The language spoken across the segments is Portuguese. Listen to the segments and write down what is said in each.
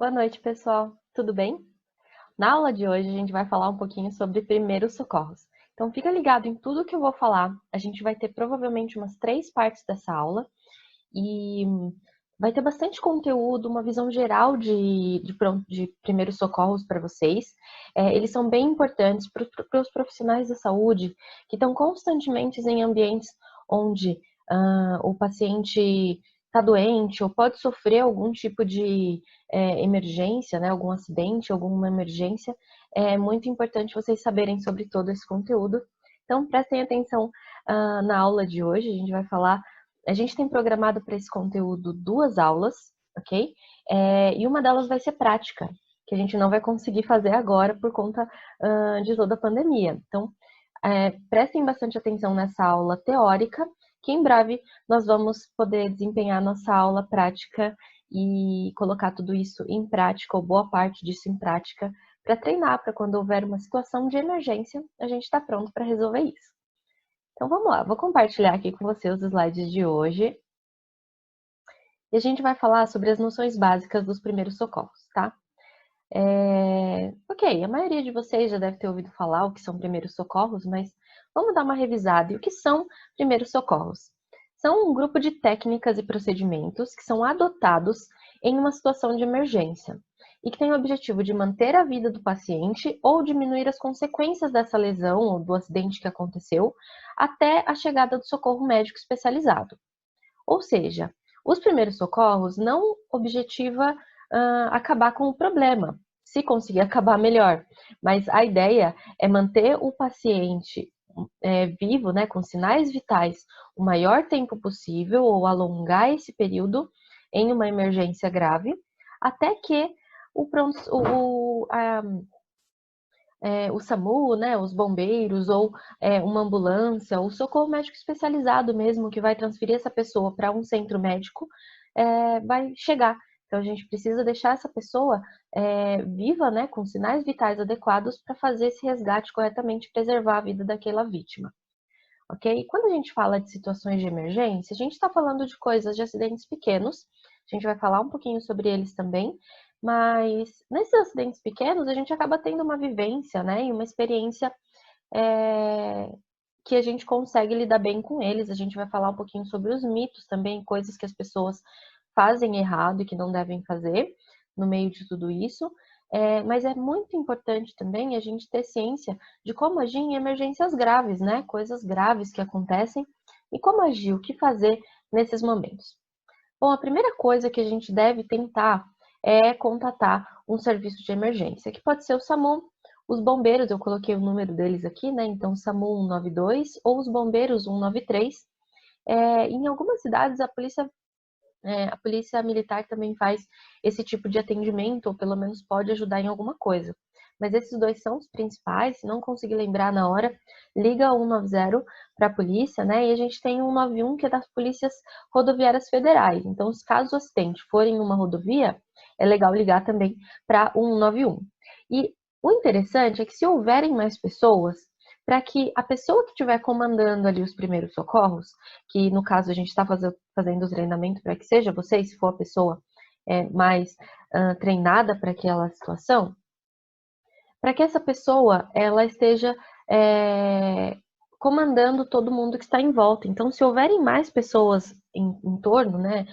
Boa noite, pessoal. Tudo bem? Na aula de hoje, a gente vai falar um pouquinho sobre primeiros socorros. Então, fica ligado em tudo que eu vou falar. A gente vai ter provavelmente umas 3 partes dessa aula e vai ter bastante conteúdo, uma visão geral de primeiros socorros para vocês. Eles são bem importantes para os profissionais da saúde que estão constantemente em ambientes onde o paciente está doente ou pode sofrer algum tipo de emergência, né, algum acidente, alguma emergência. É muito importante vocês saberem sobre todo esse conteúdo. Então, prestem atenção na aula de hoje. A gente tem programado para esse conteúdo 2 aulas, ok? E uma delas vai ser prática, que a gente não vai conseguir fazer agora por conta de toda a pandemia. Então, prestem bastante atenção nessa aula teórica, que em breve nós vamos poder desempenhar nossa aula prática e colocar tudo isso em prática, ou boa parte disso em prática, para treinar, para quando houver uma situação de emergência, a gente está pronto para resolver isso. Então vamos lá, vou compartilhar aqui com você os slides de hoje. E a gente vai falar sobre as noções básicas dos primeiros socorros, tá? Ok, a maioria de vocês já deve ter ouvido falar o que são primeiros socorros, mas vamos dar uma revisada. E o que são primeiros socorros? São um grupo de técnicas e procedimentos que são adotados em uma situação de emergência e que tem o objetivo de manter a vida do paciente ou diminuir as consequências dessa lesão ou do acidente que aconteceu até a chegada do socorro médico especializado. Ou seja, os primeiros socorros não objetiva acabar com o problema, se conseguir acabar melhor, mas a ideia é manter o paciente vivo, né, com sinais vitais, o maior tempo possível ou alongar esse período em uma emergência grave, até que o SAMU, né, os bombeiros ou uma ambulância, o socorro médico especializado mesmo, que vai transferir essa pessoa para um centro médico, vai chegar. Então, a gente precisa deixar essa pessoa viva, né, com sinais vitais adequados para fazer esse resgate corretamente e preservar a vida daquela vítima. Ok? Quando a gente fala de situações de emergência, a gente está falando de coisas de acidentes pequenos, a gente vai falar um pouquinho sobre eles também, mas nesses acidentes pequenos a gente acaba tendo uma vivência, né, e uma experiência que a gente consegue lidar bem com eles. A gente vai falar um pouquinho sobre os mitos também, coisas que as pessoas fazem errado e que não devem fazer no meio de tudo isso. Mas é muito importante também a gente ter ciência de como agir em emergências graves, né? Coisas graves que acontecem e como agir, o que fazer nesses momentos. Bom, a primeira coisa que a gente deve tentar é contatar um serviço de emergência, que pode ser o SAMU, os bombeiros, eu coloquei o número deles aqui, né? Então, SAMU 192 ou os bombeiros 193. Em algumas cidades, a polícia militar também faz esse tipo de atendimento, ou pelo menos pode ajudar em alguma coisa. Mas esses dois são os principais. Se não conseguir lembrar na hora, liga 190 para a polícia, né? E a gente tem o 191, que é das polícias rodoviárias federais. Então, se caso o acidente for em uma rodovia, é legal ligar também para o 191. E o interessante é que se houverem mais pessoas, para que a pessoa que estiver comandando ali os primeiros socorros, que no caso a gente está fazendo o treinamento para que seja você, se for a pessoa mais treinada para aquela situação, para que essa pessoa ela esteja comandando todo mundo que está em volta. Então, se houverem mais pessoas em torno, né,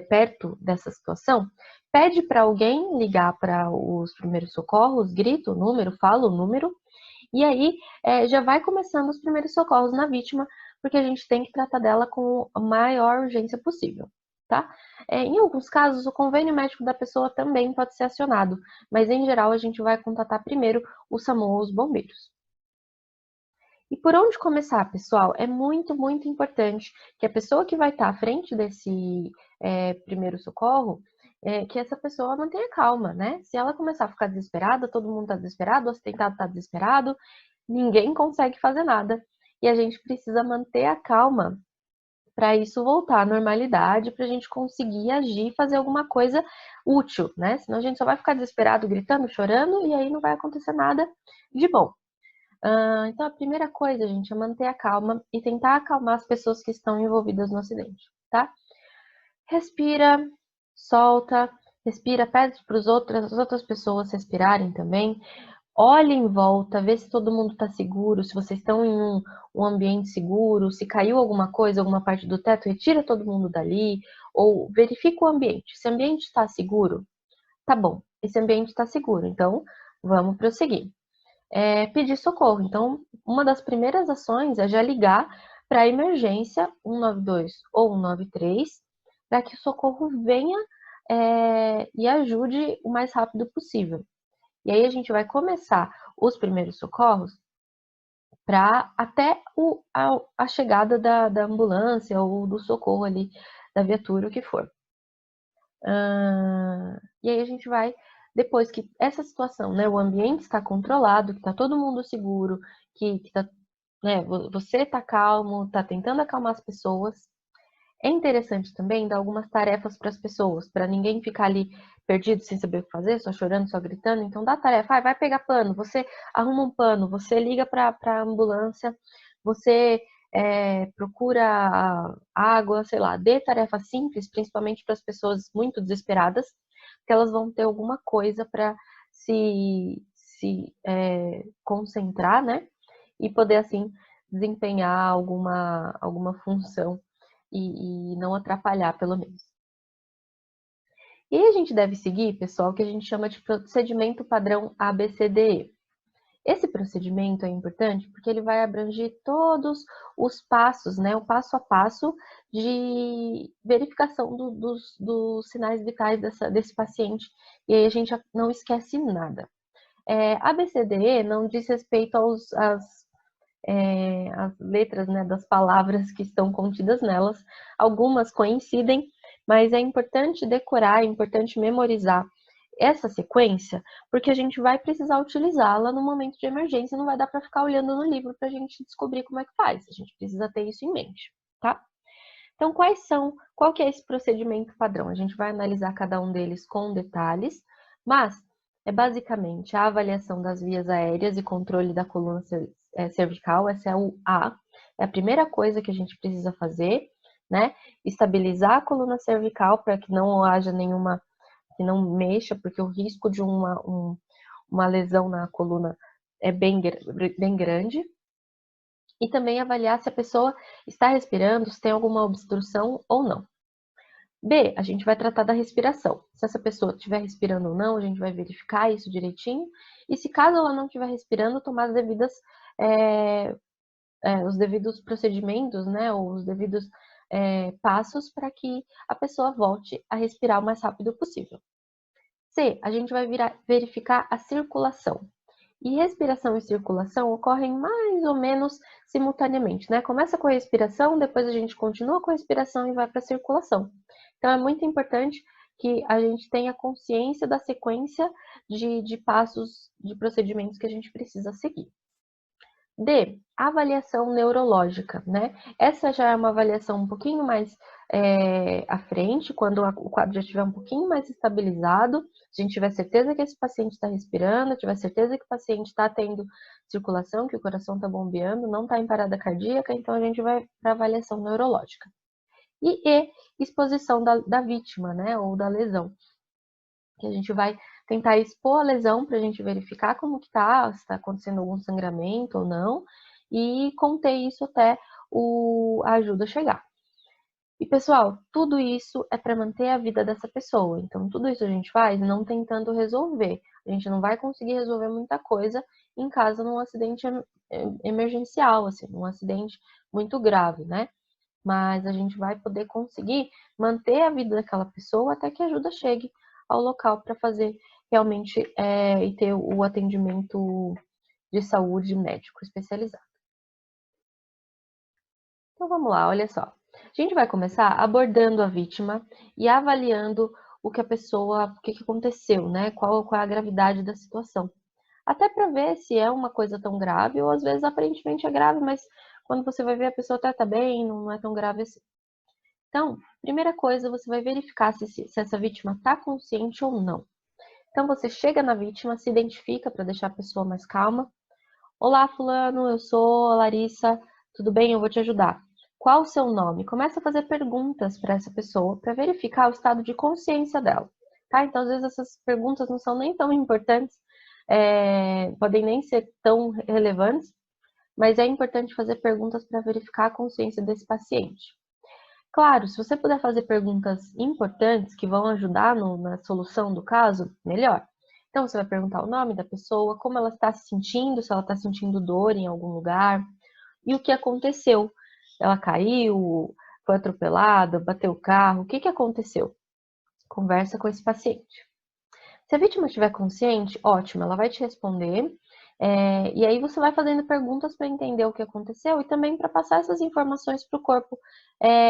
perto dessa situação, pede para alguém ligar para os primeiros socorros, grita o número, fala o número, e aí já vai começando os primeiros socorros na vítima, porque a gente tem que tratar dela com a maior urgência possível, tá? Em alguns casos, o convênio médico da pessoa também pode ser acionado, mas em geral a gente vai contatar primeiro o SAMU ou os bombeiros. E por onde começar, pessoal? É muito, muito importante que a pessoa que vai estar à frente desse primeiro socorro, que essa pessoa mantenha calma, né? Se ela começar a ficar desesperada, todo mundo está desesperado, o acidentado está desesperado, ninguém consegue fazer nada. E a gente precisa manter a calma para isso voltar à normalidade, para a gente conseguir agir e fazer alguma coisa útil, né? Senão a gente só vai ficar desesperado, gritando, chorando, e aí não vai acontecer nada de bom. Então, a primeira coisa, gente, é manter a calma e tentar acalmar as pessoas que estão envolvidas no acidente, tá? Respira, solta, Respira, pede para as outras pessoas respirarem também. Olhe em volta, vê se todo mundo está seguro, se vocês estão em um ambiente seguro, se caiu alguma coisa, alguma parte do teto, retira todo mundo dali, ou verifica o ambiente. Se o ambiente está seguro, tá bom, esse ambiente está seguro, então vamos prosseguir. Pedir socorro. Então, uma das primeiras ações é já ligar para a emergência 192 ou 193, para que o socorro venha e ajude o mais rápido possível. E aí a gente vai começar os primeiros socorros para até a chegada da ambulância ou do socorro ali, da viatura, o que for. E aí a gente vai, depois que essa situação, né, o ambiente está controlado, que está todo mundo seguro, que tá, né, você está calmo, está tentando acalmar as pessoas. É interessante também dar algumas tarefas para as pessoas, para ninguém ficar ali perdido sem saber o que fazer, só chorando, só gritando. Então dá tarefa, vai pegar pano, você arruma um pano, você liga para a ambulância, você procura água, sei lá, dê tarefas simples, principalmente para as pessoas muito desesperadas, que elas vão ter alguma coisa para se concentrar, né? E poder assim desempenhar alguma função e não atrapalhar, pelo menos. E aí a gente deve seguir, pessoal, o que a gente chama de procedimento padrão ABCDE. Esse procedimento é importante porque ele vai abranger todos os passos, né? O passo a passo de verificação dos sinais vitais desse paciente. E aí a gente não esquece nada. ABCDE não diz respeito às letras, né, das palavras que estão contidas nelas. Algumas coincidem, mas é importante decorar, é importante memorizar essa sequência, porque a gente vai precisar utilizá-la no momento de emergência, não vai dar para ficar olhando no livro para a gente descobrir como é que faz. A gente precisa ter isso em mente, tá? Então, qual que é esse procedimento padrão? A gente vai analisar cada um deles com detalhes, mas é basicamente a avaliação das vias aéreas e controle da coluna cervical, essa é o A, é a primeira coisa que a gente precisa fazer, né? Estabilizar a coluna cervical para que não haja nenhuma, que não mexa, porque o risco de uma lesão na coluna é bem grande. E também avaliar se a pessoa está respirando, se tem alguma obstrução ou não. B, a gente vai tratar da respiração. Se essa pessoa estiver respirando ou não, a gente vai verificar isso direitinho. E se caso ela não estiver respirando, tomar os devidos procedimentos, né, ou os devidos passos para que a pessoa volte a respirar o mais rápido possível. C, a gente vai verificar a circulação. E respiração e circulação ocorrem mais ou menos simultaneamente, né? Começa com a respiração, depois a gente continua com a respiração e vai para a circulação. Então é muito importante que a gente tenha consciência da sequência de passos, de procedimentos que a gente precisa seguir. D, avaliação neurológica, né? Essa já é uma avaliação um pouquinho mais à frente, quando o quadro já estiver um pouquinho mais estabilizado, a gente tiver certeza que esse paciente está respirando, tiver certeza que o paciente está tendo circulação, que o coração está bombeando, não está em parada cardíaca, então a gente vai para avaliação neurológica. E exposição da vítima, né? Ou da lesão, que a gente vai tentar expor a lesão para a gente verificar como que tá, se está acontecendo algum sangramento ou não, e conter isso até a ajuda chegar. E pessoal, tudo isso é para manter a vida dessa pessoa. Então, tudo isso a gente faz não tentando resolver. A gente não vai conseguir resolver muita coisa em caso de um acidente emergencial, assim, um acidente muito grave, né? Mas a gente vai poder conseguir manter a vida daquela pessoa até que a ajuda chegue ao local para fazer realmente e ter o atendimento de saúde médico especializado. Então vamos lá, olha só. A gente vai começar abordando a vítima e avaliando o que que aconteceu, né? Qual é a gravidade da situação. Até para ver se é uma coisa tão grave, ou às vezes aparentemente é grave, mas quando você vai ver a pessoa até tá bem, não é tão grave assim. Então, primeira coisa, você vai verificar se essa vítima está consciente ou não. Então, você chega na vítima, se identifica para deixar a pessoa mais calma. Olá, fulano, eu sou a Larissa, tudo bem? Eu vou te ajudar. Qual o seu nome? Começa a fazer perguntas para essa pessoa para verificar o estado de consciência dela. tá? Então, às vezes, essas perguntas não são nem tão importantes, podem nem ser tão relevantes, mas é importante fazer perguntas para verificar a consciência desse paciente. Claro, se você puder fazer perguntas importantes que vão ajudar na solução do caso, melhor. Então, você vai perguntar o nome da pessoa, como ela está se sentindo, se ela está sentindo dor em algum lugar, e o que aconteceu. Ela caiu, foi atropelada, bateu o carro, o que aconteceu? Conversa com esse paciente. Se a vítima estiver consciente, ótimo, ela vai te responder. E aí você vai fazendo perguntas para entender o que aconteceu e também para passar essas informações para o corpo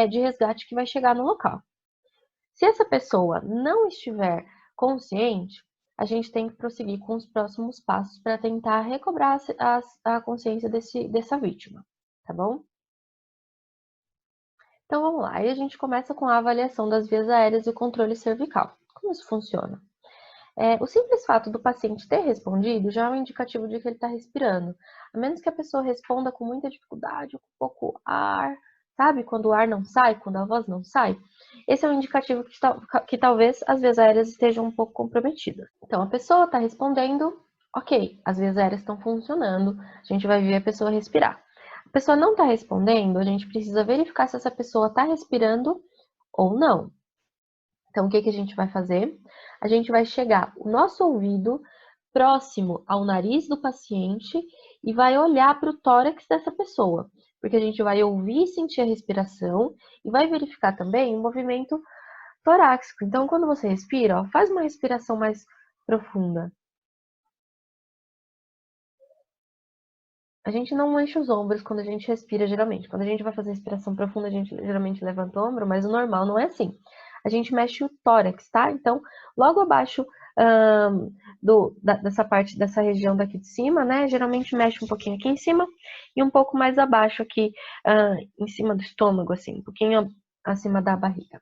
de resgate que vai chegar no local. Se essa pessoa não estiver consciente, a gente tem que prosseguir com os próximos passos para tentar recobrar a consciência dessa vítima, tá bom? Então vamos lá, aí a gente começa com a avaliação das vias aéreas e o controle cervical. Como isso funciona? O simples fato do paciente ter respondido já é um indicativo de que ele está respirando. A menos que a pessoa responda com muita dificuldade, com pouco ar, sabe? Quando o ar não sai, quando a voz não sai. Esse é um indicativo que talvez as vias aéreas estejam um pouco comprometidas. Então, a pessoa está respondendo, ok, as vias aéreas estão funcionando, a gente vai ver a pessoa respirar. A pessoa não está respondendo, a gente precisa verificar se essa pessoa está respirando ou não. Então, o que a gente vai fazer? A gente vai chegar o nosso ouvido próximo ao nariz do paciente e vai olhar para o tórax dessa pessoa, porque a gente vai ouvir e sentir a respiração e vai verificar também o movimento torácico. Então, quando você respira, ó, faz uma respiração mais profunda. A gente não enche os ombros quando a gente respira, geralmente. Quando a gente vai fazer respiração profunda, a gente geralmente levanta o ombro, mas o normal não é assim. A gente mexe o tórax, tá? Então, logo abaixo dessa parte, dessa região daqui de cima, né? Geralmente mexe um pouquinho aqui em cima e um pouco mais abaixo aqui, em cima do estômago, assim, um pouquinho acima da barriga.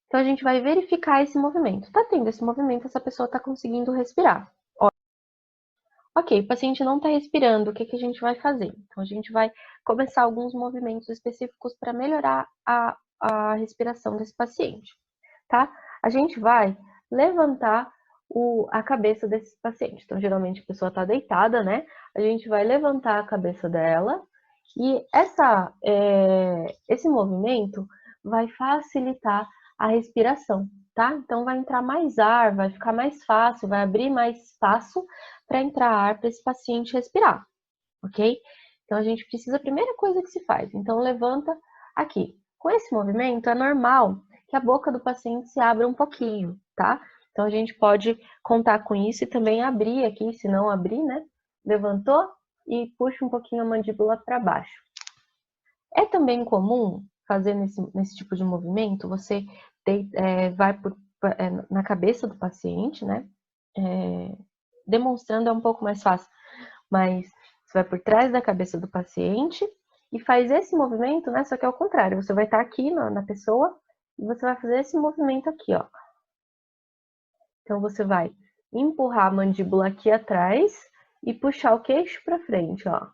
Então, a gente vai verificar esse movimento. Tá tendo esse movimento, essa pessoa tá conseguindo respirar. Ok, o paciente não está respirando, o que a gente vai fazer? Então, a gente vai começar alguns movimentos específicos para melhorar a respiração desse paciente, tá? A gente vai levantar a cabeça desse paciente. Então, geralmente a pessoa está deitada, né? A gente vai levantar a cabeça dela e esse movimento vai facilitar a respiração, tá? Então, vai entrar mais ar, vai ficar mais fácil, vai abrir mais espaço para entrar ar para esse paciente respirar, ok? Então, a gente precisa, a primeira coisa que se faz, então levanta aqui. Com esse movimento, é normal que a boca do paciente se abra um pouquinho, tá? Então, a gente pode contar com isso e também abrir aqui, se não abrir, né? Levantou e puxa um pouquinho a mandíbula para baixo. É também comum fazer nesse tipo de movimento, você vai na cabeça do paciente, né? Demonstrando é um pouco mais fácil, mas você vai por trás da cabeça do paciente e faz esse movimento, né? Só que é o contrário, você vai estar aqui na pessoa e você vai fazer esse movimento aqui, ó. Então, você vai empurrar a mandíbula aqui atrás e puxar o queixo para frente, ó.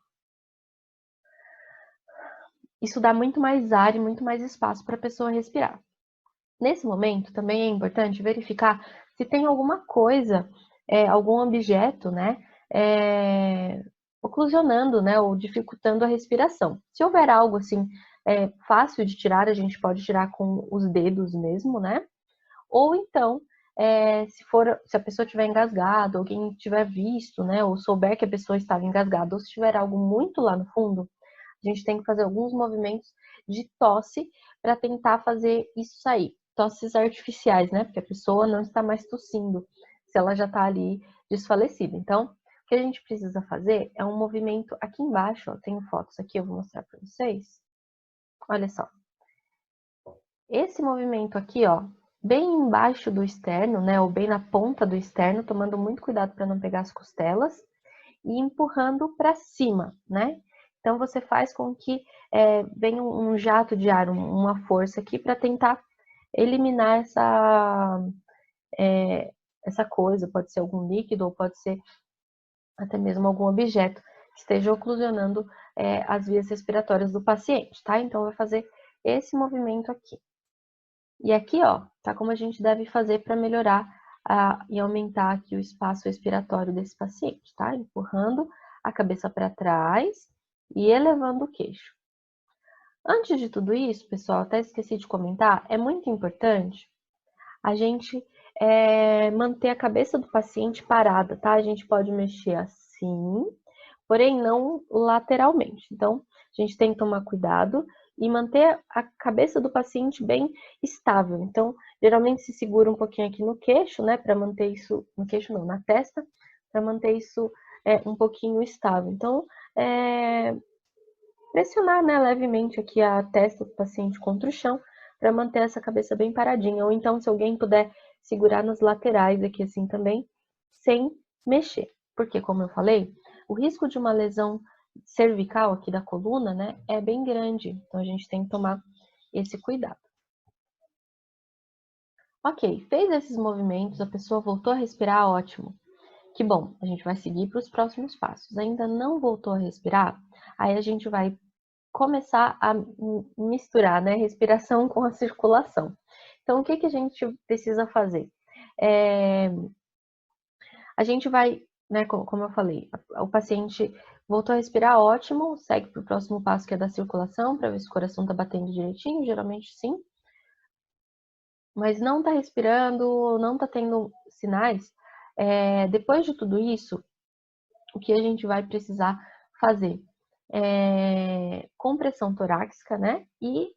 Isso dá muito mais ar e muito mais espaço para a pessoa respirar. Nesse momento, também é importante verificar se tem alguma coisa, algum objeto, né, oclusionando, né, ou dificultando a respiração. Se houver algo assim fácil de tirar, a gente pode tirar com os dedos mesmo, né? Ou então, se a pessoa tiver engasgada, alguém tiver visto, né, ou souber que a pessoa estava engasgada, ou se tiver algo muito lá no fundo, a gente tem que fazer alguns movimentos de tosse para tentar fazer isso sair. Tosses artificiais, né? Porque a pessoa não está mais tossindo se ela já está ali desfalecida. Então, o que a gente precisa fazer é um movimento aqui embaixo, ó, tenho fotos aqui, eu vou mostrar para vocês. Olha só. Esse movimento aqui, ó, bem embaixo do externo, né, ou bem na ponta do externo, tomando muito cuidado para não pegar as costelas, e empurrando para cima, né? Então, você faz com que venha um jato de ar, uma força aqui para tentar eliminar essa coisa, pode ser algum líquido ou pode ser até mesmo algum objeto que esteja oclusionando as vias respiratórias do paciente, tá? Então, vai fazer esse movimento aqui. E aqui, ó, tá? Como a gente deve fazer para melhorar e aumentar aqui o espaço respiratório desse paciente, tá? Empurrando a cabeça para trás e elevando o queixo. Antes de tudo isso, pessoal, até esqueci de comentar, é muito importante a gente manter a cabeça do paciente parada, tá? A gente pode mexer assim, porém não lateralmente. Então, a gente tem que tomar cuidado e manter a cabeça do paciente bem estável. Então, geralmente se segura um pouquinho aqui no queixo, né, para manter isso, no queixo não, na testa, para manter isso um pouquinho estável. Então, pressionar, né, levemente aqui a testa do paciente contra o chão para manter essa cabeça bem paradinha. Ou então, se alguém puder segurar nas laterais aqui assim também, sem mexer. Porque, como eu falei, o risco de uma lesão cervical aqui da coluna, né, é bem grande. Então, a gente tem que tomar esse cuidado. Ok, fez esses movimentos, a pessoa voltou a respirar, ótimo. Que bom, a gente vai seguir para os próximos passos. Ainda não voltou a respirar? Aí a gente vai começar a misturar, né, respiração com a circulação. Então, o que a gente precisa fazer? A gente vai, né, como eu falei, o paciente voltou a respirar, ótimo, segue para o próximo passo, que é da circulação, para ver se o coração está batendo direitinho, geralmente sim. Mas não está respirando, não está tendo sinais. Depois de tudo isso, o que a gente vai precisar fazer? Compressão torácica, né? E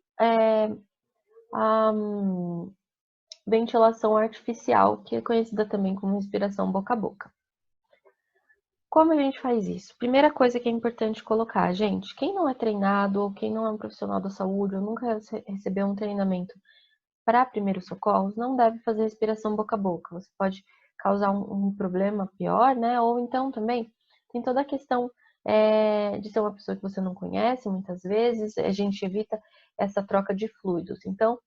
ventilação artificial, que é conhecida também como respiração boca a boca. Como a gente faz isso? Primeira coisa que é importante colocar, gente, quem não é treinado, ou quem não é um profissional da saúde, ou nunca recebeu um treinamento para primeiros socorros, não deve fazer respiração boca a boca. Você pode causar um problema pior, né? Ou então também tem toda a questão de ser uma pessoa que você não conhece, muitas vezes, a gente evita essa troca de fluidos. Então,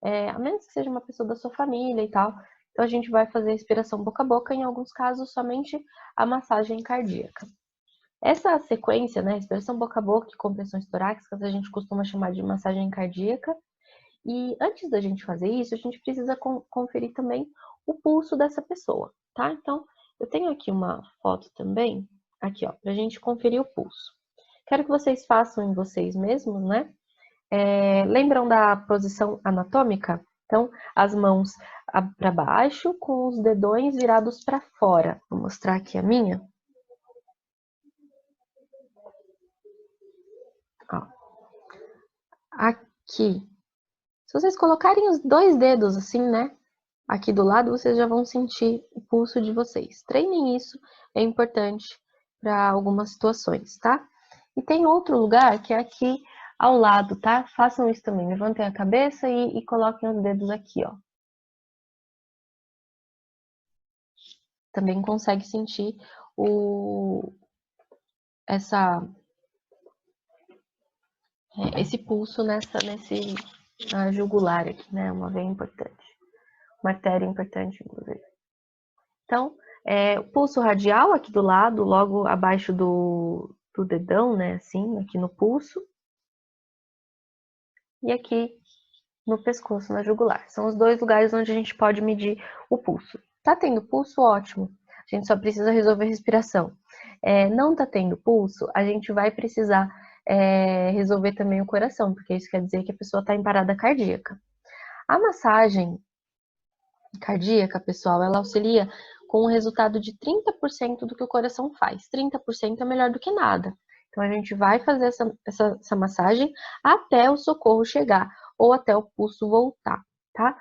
a menos que seja uma pessoa da sua família e tal, então a gente vai fazer respiração boca a boca, em alguns casos somente a massagem cardíaca. Essa sequência, né, respiração boca a boca e compressões torácicas, a gente costuma chamar de massagem cardíaca. E antes da gente fazer isso, a gente precisa conferir também o pulso dessa pessoa, tá? Então, eu tenho aqui uma foto também, aqui ó, pra gente conferir o pulso. Quero que vocês façam em vocês mesmos, né? Lembram da posição anatômica? Então, as mãos para baixo, com os dedões virados para fora. Vou mostrar aqui a minha. Ó. Aqui. Se vocês colocarem os 2 dedos assim, né? Aqui do lado, vocês já vão sentir o pulso de vocês. Treinem isso, é importante para algumas situações, tá? E tem outro lugar que é aqui ao lado, tá? Façam isso também, levantem a cabeça e coloquem os dedos aqui, ó. Também consegue sentir esse pulso nesse jugular aqui, né? Uma veia importante. Uma artéria importante, inclusive. Então, o pulso radial aqui do lado, logo abaixo do dedão, né? Assim, aqui no pulso. E aqui no pescoço, na jugular. São os 2 lugares onde a gente pode medir o pulso. Tá tendo pulso? Ótimo. A gente só precisa resolver a respiração. Não tá tendo pulso, a gente vai precisar resolver também o coração, porque isso quer dizer que a pessoa está em parada cardíaca. A massagem cardíaca, pessoal, ela auxilia com um resultado de 30% do que o coração faz. 30% é melhor do que nada. Então, a gente vai fazer essa massagem até o socorro chegar ou até o pulso voltar, tá?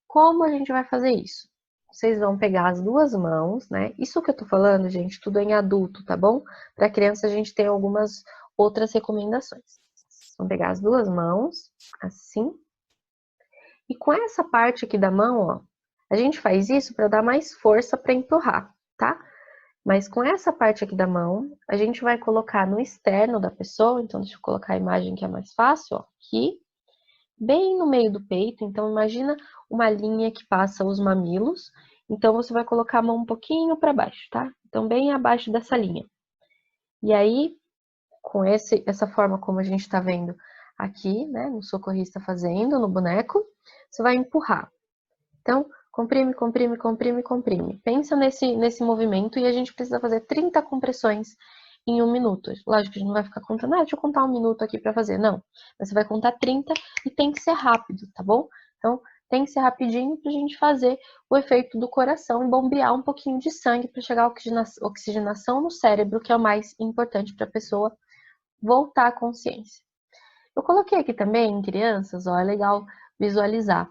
Como a gente vai fazer isso? Vocês vão pegar as 2 mãos, né? Isso que eu tô falando, gente, tudo é em adulto, tá bom? Para criança, a gente tem algumas outras recomendações. Vão pegar as 2 mãos, assim. E com essa parte aqui da mão, ó, a gente faz isso para dar mais força para empurrar, tá? Mas com essa parte aqui da mão, a gente vai colocar no externo da pessoa, então deixa eu colocar a imagem que é mais fácil, ó, aqui, bem no meio do peito. Então imagina uma linha que passa os mamilos, então você vai colocar a mão um pouquinho para baixo, tá? Então bem abaixo dessa linha. E aí, com essa forma como a gente tá vendo aqui, né, no socorrista fazendo, no boneco, você vai empurrar. Então, comprime, comprime, comprime, comprime. Pensa nesse movimento e a gente precisa fazer 30 compressões em 1 minuto. Lógico que a gente não vai ficar contando, deixa eu contar 1 minuto aqui para fazer. Não, você vai contar 30 e tem que ser rápido, tá bom? Então, tem que ser rapidinho pra gente fazer o efeito do coração e bombear um pouquinho de sangue para chegar a oxigenação no cérebro, que é o mais importante para a pessoa voltar à consciência. Eu coloquei aqui também em crianças, ó, é legal visualizar.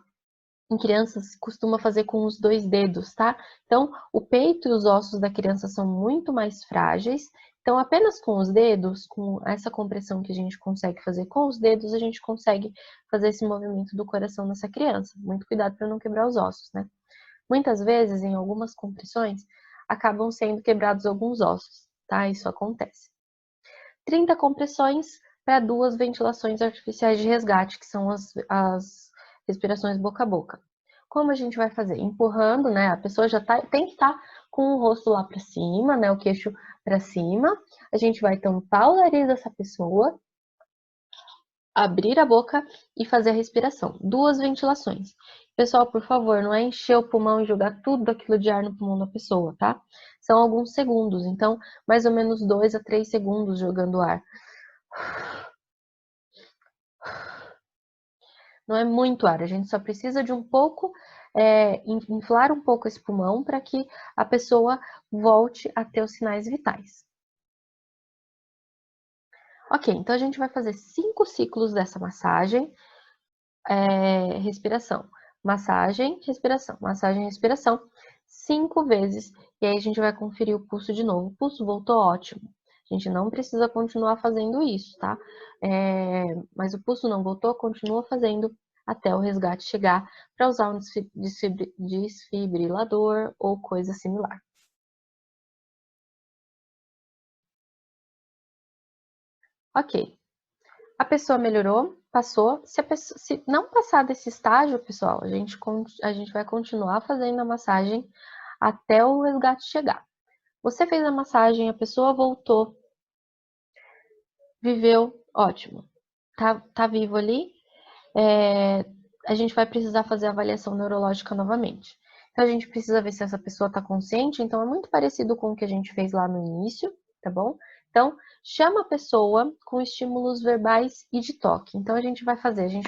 Em crianças costuma fazer com os 2 dedos, tá? Então, o peito e os ossos da criança são muito mais frágeis. Então, apenas com os dedos, com essa compressão que a gente consegue fazer com os dedos, a gente consegue fazer esse movimento do coração nessa criança. Muito cuidado para não quebrar os ossos, né? Muitas vezes, em algumas compressões, acabam sendo quebrados alguns ossos, tá? Isso acontece. 30 compressões para 2 ventilações artificiais de resgate, que são as respirações boca a boca. Como a gente vai fazer? Empurrando, né? A pessoa já tem que estar com o rosto lá para cima, né? O queixo para cima. A gente vai tampar o nariz dessa pessoa, abrir a boca e fazer a respiração. 2 ventilações. Pessoal, por favor, não é encher o pulmão e jogar tudo aquilo de ar no pulmão da pessoa, tá? São alguns segundos, então, mais ou menos 2 a 3 segundos jogando ar. Não é muito ar, a gente só precisa de um pouco, inflar um pouco esse pulmão para que a pessoa volte a ter os sinais vitais. Ok, então a gente vai fazer 5 ciclos dessa massagem, respiração, massagem, respiração, 5 vezes, e aí a gente vai conferir o pulso de novo. O pulso voltou ótimo. A gente não precisa continuar fazendo isso, tá? Mas o pulso não voltou, continua fazendo até o resgate chegar para usar um desfibrilador ou coisa similar. Ok, a pessoa melhorou, passou. Se não passar desse estágio, pessoal, a gente vai continuar fazendo a massagem até o resgate chegar. Você fez a massagem, a pessoa voltou, viveu, ótimo. Tá vivo ali, a gente vai precisar fazer a avaliação neurológica novamente. Então, a gente precisa ver se essa pessoa está consciente. Então, é muito parecido com o que a gente fez lá no início, tá bom? Então, chama a pessoa com estímulos verbais e de toque. Então, a gente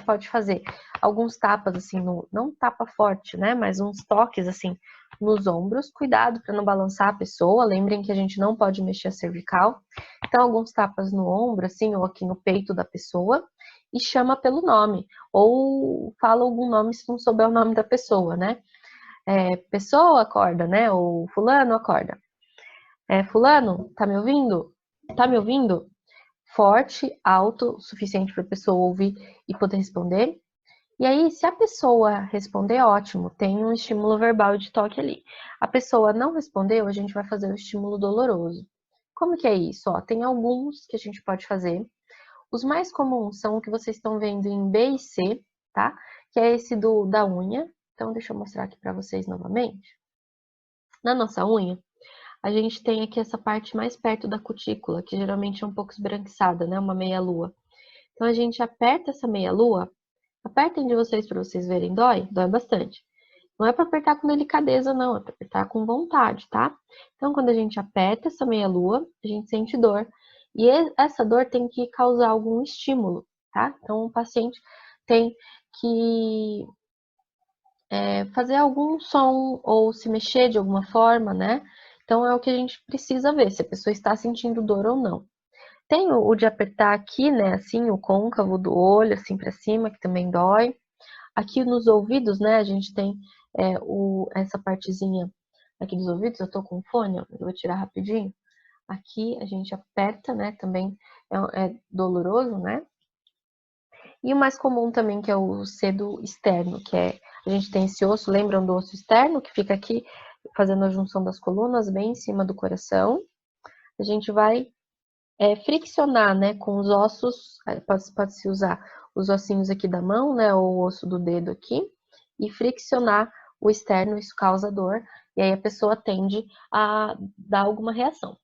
pode fazer alguns tapas, assim, não tapa forte, né? Mas uns toques, assim, nos ombros. Cuidado para não balançar a pessoa. Lembrem que a gente não pode mexer a cervical. Então, alguns tapas no ombro, assim, ou aqui no peito da pessoa. E chama pelo nome. Ou fala algum nome se não souber o nome da pessoa, né? Pessoa, acorda, né? Ou fulano, acorda. Fulano, tá me ouvindo? Tá me ouvindo? Forte, alto, suficiente para a pessoa ouvir e poder responder. E aí, se a pessoa responder, ótimo, tem um estímulo verbal de toque ali. A pessoa não respondeu, a gente vai fazer o estímulo doloroso. Como que é isso? Ó, tem alguns que a gente pode fazer. Os mais comuns são o que vocês estão vendo em B e C, tá? Que é esse da unha. Então, deixa eu mostrar aqui para vocês novamente. Na nossa unha, a gente tem aqui essa parte mais perto da cutícula, que geralmente é um pouco esbranquiçada, né? Uma meia-lua. Então, a gente aperta essa meia-lua. Apertem de vocês para vocês verem, dói? Dói bastante. Não é para apertar com delicadeza, não, é para apertar com vontade, tá? Então, quando a gente aperta essa meia-lua, a gente sente dor. E essa dor tem que causar algum estímulo, tá? Então, o paciente tem que fazer algum som ou se mexer de alguma forma, né? Então, é o que a gente precisa ver, se a pessoa está sentindo dor ou não. Tem o de apertar aqui, né, assim, o côncavo do olho, assim, para cima, que também dói. Aqui nos ouvidos, né, a gente tem essa partezinha aqui dos ouvidos, eu tô com fone, ó, eu vou tirar rapidinho. Aqui a gente aperta, né, também é doloroso, né? E o mais comum também, que é o cedo externo, que é, a gente tem esse osso, lembram do osso externo, que fica aqui fazendo a junção das colunas, bem em cima do coração. A gente vai friccionar, né, com os ossos, pode-se usar os ossinhos aqui da mão, né, ou o osso do dedo aqui, e friccionar o externo, isso causa dor, e aí a pessoa tende a dar alguma reação.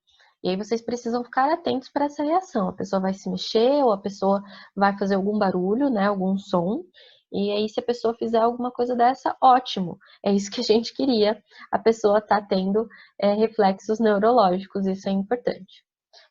E aí vocês precisam ficar atentos para essa reação. A pessoa vai se mexer ou a pessoa vai fazer algum barulho, né, algum som, E aí, se a pessoa fizer alguma coisa dessa, ótimo. É isso que a gente queria. A pessoa tá tendo reflexos neurológicos, isso é importante.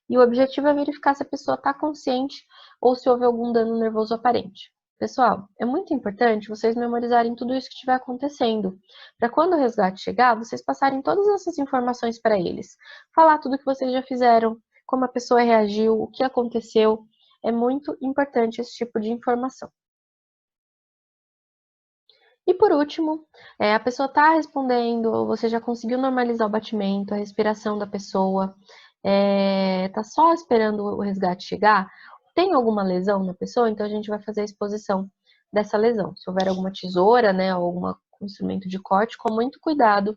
E o objetivo é verificar se a pessoa está consciente ou se houve algum dano nervoso aparente. Pessoal, é muito importante vocês memorizarem tudo isso que estiver acontecendo, para quando o resgate chegar, vocês passarem todas essas informações para eles. Falar tudo que vocês já fizeram, como a pessoa reagiu, o que aconteceu. É muito importante esse tipo de informação. E por último, a pessoa está respondendo, você já conseguiu normalizar o batimento, a respiração da pessoa, está só esperando o resgate chegar, tem alguma lesão na pessoa, então a gente vai fazer a exposição dessa lesão. Se houver alguma tesoura, né, ou algum instrumento de corte, com muito cuidado,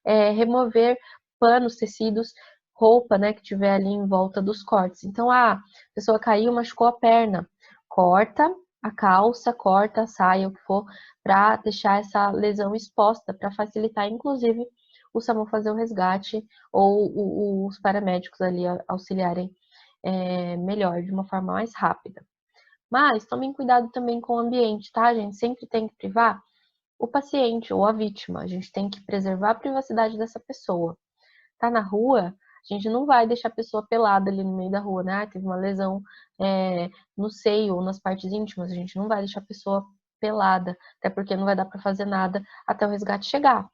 remover panos, tecidos, roupa, né, que tiver ali em volta dos cortes. Então, a pessoa caiu, machucou a perna, corta a calça, corta a saia, o que for, para deixar essa lesão exposta, para facilitar, inclusive, o SAMU fazer o resgate ou os paramédicos ali auxiliarem melhor, de uma forma mais rápida. Mas tomem cuidado também com o ambiente, tá, gente? Sempre tem que privar o paciente ou a vítima. A gente tem que preservar a privacidade dessa pessoa. Tá na rua, a gente não vai deixar a pessoa pelada ali no meio da rua, né? Teve uma lesão no seio ou nas partes íntimas, a gente não vai deixar a pessoa pelada, até porque não vai dar para fazer nada até o resgate chegar.